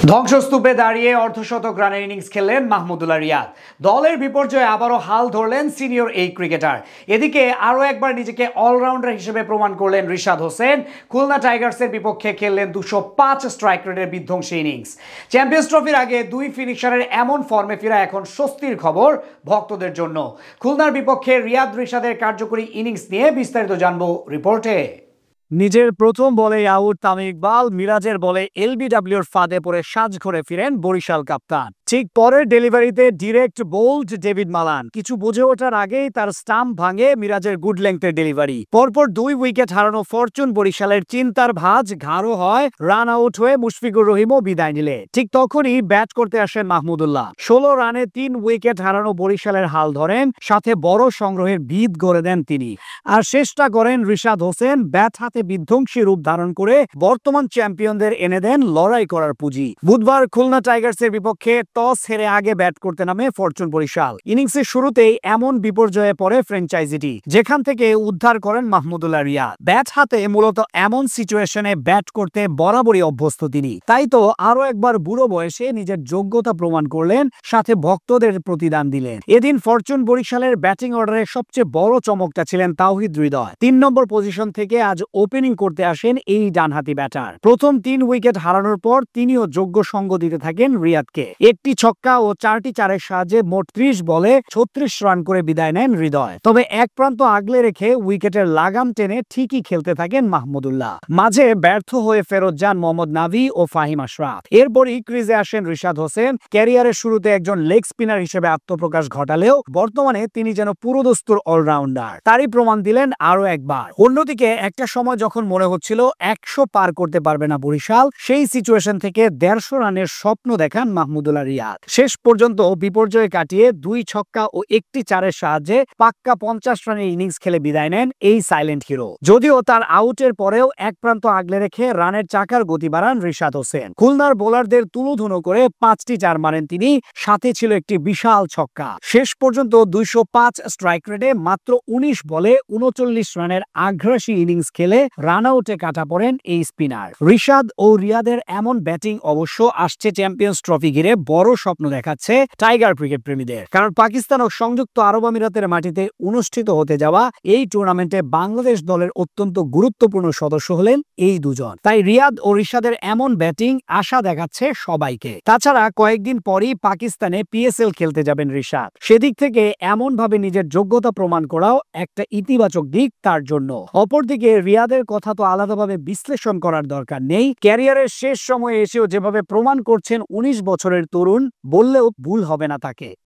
ধ্বংসস্তূপে দাঁড়িয়ে অর্ধশতক রানের ইনিংস খেললেন মাহমুদুল্লাহ রিয়াদ। দলের বিপর্যয়ে আবারও হাল ধরলেন সিনিয়র এই ক্রিকেটার। এদিকে আরও একবার নিজেকে অলরাউন্ডার হিসেবে প্রমাণ করলেন রিশাদ হোসেন। খুলনা টাইগার্সের বিপক্ষে খেললেন 205 স্ট্রাইক রেটের বিধ্বংসী ইনিংস। চ্যাম্পিয়ন্স ট্রফির আগে দুই ফিনিশারের এমন ফর্মে ফেরা এখন স্বস্তির খবর ভক্তদের জন্য। খুলনার বিপক্ষে রিয়াদ রিশাদের কার্যকরী ইনিংস নিয়ে বিস্তারিত জানবো রিপোর্টে। নিজের প্রথম বলে আউট তামিম ইকবাল, মিরাজের বলে এলবিডব্লিউর ফাঁদে পড়ে সাজঘরে ফিরেন বরিশাল কাপ্তান। ঠিক পরের ডেলিভারিতে ডিরেক্ট বোল্ড ডেভিড মালান। কিছু বুঝে ওঠার আগেই তার স্টাম্প ভাঙে মিরাজের গুড লেংথের ডেলিভারি। পরপর 2 উইকেট হারানো ফরচুন বরিশালের চিন্তার ভাঁজ ঘাড়ো হয়। রান আউট হয়ে মুশফিকুর রহিমও বিদায় নিলে ঠিক তখনই ব্যাট করতে আসেন মাহমুদুল্লাহ। 16 রানে 3 উইকেট হারানো বরিশালের হাল ধরেন, সাথে বড় সংগ্রহের ভিত গড়ে দেন তিনি। আর শেষটা করেন রিশাদ হোসেন। ব্যাট হাতে বিধ্বংসী রূপ ধারণ করে বর্তমান চ্যাম্পিয়নদের এনে দেন লড়াই করার পুঁজি। বুধবার খুলনা টাইগার্সের বিপক্ষে টস হেরে আগে ব্যাট করতে নামে ফরচুন বরিশাল। ইনিংসের শুরুতেই এমন বিপর্যয়ে পড়ে ফ্র্যাঞ্চাইজিটি, যেখান থেকে উদ্ধার করেন মাহমুদুল্লাহ রিয়াদ। ব্যাট হাতে মূলত এমন সিচুয়েশনে ব্যাট করতে বরাবরই অভ্যস্ত তিনি। তাই তো আরো একবার বুড়ো বয়সে নিজের যোগ্যতা প্রমাণ করলেন, সাথে ভক্তদের প্রতিদান দিলেন। এদিন ফরচুন বরিশালের ব্যাটিং অর্ডারে সবচেয়ে বড় চমকটা ছিলেন তাওহিদ হৃদয়। 3 নম্বর পজিশন থেকে আজ ওপেনিং করতে আসেন এই ডানহাতি ব্যাটার। প্রথম 3 উইকেট হারানোর পর তিনিও যোগ্য সঙ্গ দিতে থাকেন রিয়াদকে। একটি ছক্কা ও 4টি চারের সাহায্যে মোট 30 বলে 36 রান করে বিদায় নেন হৃদয়। তবে এক প্রান্ত আগলে রেখে উইকেটের লাগাম টেনে ঠিকই খেলতে থাকেন মাহমুদুল্লাহ। মাঝে ব্যর্থ হয়ে ফেরত যান মোহাম্মদ নাভি ও ফাহিম আশরাফ। এরপরই ক্রিজে আসেন রিশাদ হোসেন। ক্যারিয়ারের শুরুতে একজন লেগ স্পিনার হিসেবে আত্মপ্রকাশ ঘটালেও বর্তমানে তিনি যেন পুরোদস্তুর অলরাউন্ডার। তারই প্রমাণ দিলেন আরো একবার। অন্যদিকে একটা সময় যখন মনে হচ্ছিল 100 পার করতে পারবে না বরিশাল, সেই সিচুয়েশন থেকে 150 রানের স্বপ্ন দেখান মাহমুদুল্লাহ রিয়াদ। শেষ পর্যন্ত বিপর্যয় কাটিয়ে 2 ছক্কা ও 1টি চারের সাহায্যে পাক্কা 50 রানের ইনিংস খেলে বিদায় নেন এই সাইলেন্ট হিরো। যদিও তার আউটের পরেও এক প্রান্ত আগলে রেখে রানের চাকার গতি বাড়ান রিশাদ হোসেন। খুলনার বোলারদের তুলোধুনো করে 5টি চার মারেন তিনি, সাথে ছিল একটি বিশাল ছক্কা। শেষ পর্যন্ত 205 স্ট্রাইক রেটে মাত্র 19 বলে 39 রানের আগ্রাসী ইনিংস খেলে রান আউটে কাটা পড়েন এই স্পিনার। রিশাদ ও রিয়াদের এমন ব্যাটিং অবশ্য আসছে চ্যাম্পিয়ন্স ট্রফি ঘিরে বড় স্বপ্ন দেখাচ্ছে টাইগার ক্রিকেট প্রেমীদের। কারণ পাকিস্তান ও সংযুক্ত আরব আমিরাতের মাটিতে অনুষ্ঠিত হতে যাওয়া এই টুর্নামেন্টে বাংলাদেশ দলের অত্যন্ত গুরুত্বপূর্ণ সদস্য হলেন এই দুজন। তাই রিয়াদ ও রিশাদের এমন ব্যাটিং আশা দেখাচ্ছে সবাইকে। তাছাড়া কয়েকদিন পরই পাকিস্তানে পিএসএল খেলতে যাবেন রিশাদ। সেদিক থেকে এমন ভাবে নিজের যোগ্যতা প্রমাণ করাও একটা ইতিবাচক দিক তার জন্য। অপরদিকে রিয়াদের কথা তো আলাদাভাবে বিশ্লেষণ করার দরকার নেই। ক্যারিয়ারের শেষ সময়ে এসেও যেভাবে প্রমাণ করছেন 19 বছরের তরুণ, বললেও ভুল হবে না তাকে।